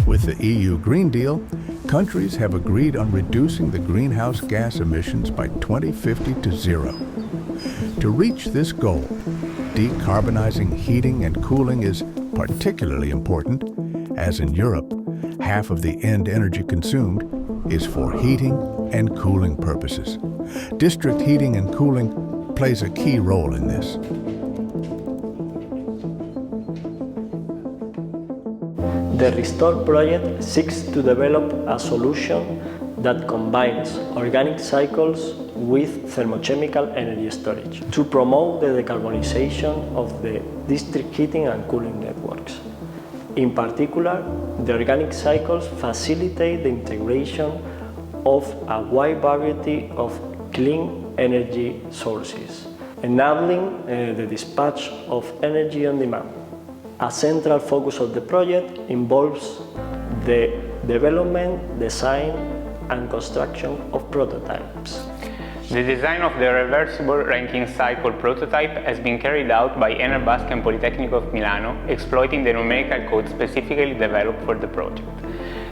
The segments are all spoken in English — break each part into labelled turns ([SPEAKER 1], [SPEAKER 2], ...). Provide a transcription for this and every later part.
[SPEAKER 1] With the EU Green Deal, countries have agreed on reducing the greenhouse gas emissions by 2050 to zero. To reach this goal, decarbonizing heating and cooling is particularly important, as in Europe, half of the end energy consumed is for heating and cooling purposes. District heating and cooling plays a key role in this.
[SPEAKER 2] The Restore project seeks to develop a solution that combines organic cycles with thermochemical energy storage to promote the decarbonization of the district heating and cooling networks. In particular, the organic cycles facilitate the integration of a wide variety of clean energy sources, enabling the dispatch of energy on demand. A central focus of the project involves the development, design, and construction of prototypes.
[SPEAKER 3] The design of the reversible Rankine cycle prototype has been carried out by Enel Basque and Politecnico of Milano, exploiting the numerical code specifically developed for the project.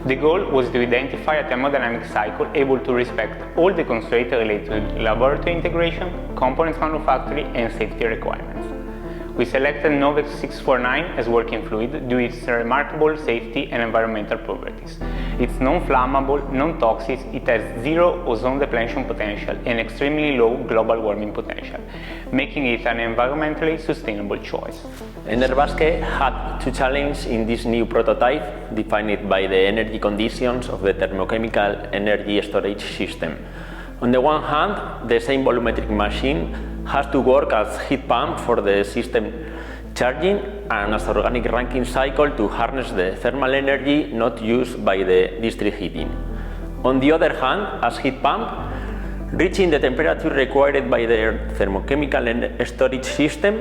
[SPEAKER 3] The goal was to identify a thermodynamic cycle able to respect all the constraints related to laboratory integration, components manufacturing, and safety requirements. We selected Novex 649 as working fluid due to its remarkable safety and environmental properties. It's non-flammable, non-toxic, it has zero ozone depletion potential and extremely low global warming potential, making it an environmentally sustainable choice.
[SPEAKER 4] Enel Basque had two challenges in this new prototype, defined by the energy conditions of the thermochemical energy storage system. On the one hand, the same volumetric machine has to work as heat pump for the system charging and as organic Rankine cycle to harness the thermal energy not used by the district heating. On the other hand, as heat pump, reaching the temperature required by the thermochemical storage system,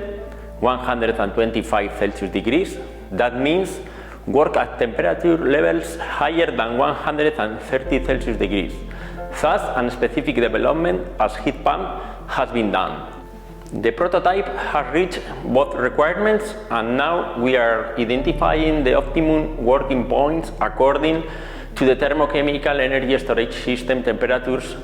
[SPEAKER 4] 125 Celsius degrees, that means work at temperature levels higher than 130 Celsius degrees. Thus, a specific development as heat pump has been done. The prototype has reached both requirements, and now we are identifying the optimum working points according to the thermochemical energy storage system temperatures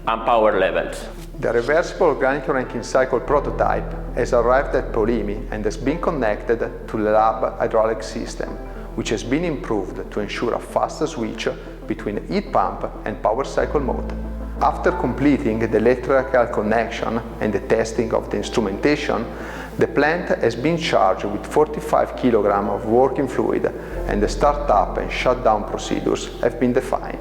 [SPEAKER 4] and power levels.
[SPEAKER 5] The reversible organic Rankine cycle prototype has arrived at Polimi and has been connected to the lab hydraulic system, which has been improved to ensure a faster switch between heat pump and power cycle mode. After completing the electrical connection and the testing of the instrumentation, the plant has been charged with 45 kg of working fluid and the start-up and shutdown procedures have been defined.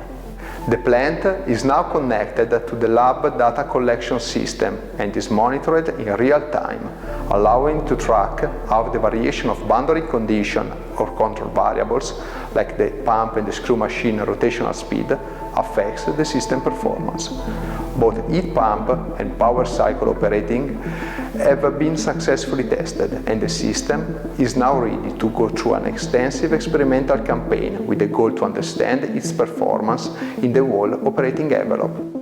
[SPEAKER 5] The plant is now connected to the lab data collection system and is monitored in real time, allowing to track how the variation of boundary condition or control variables, like the pump and the screw machine rotational speed, affects the system performance. Both heat pump and power cycle operating have been successfully tested, and the system is now ready to go through an extensive experimental campaign with the goal to understand its performance in the whole operating envelope.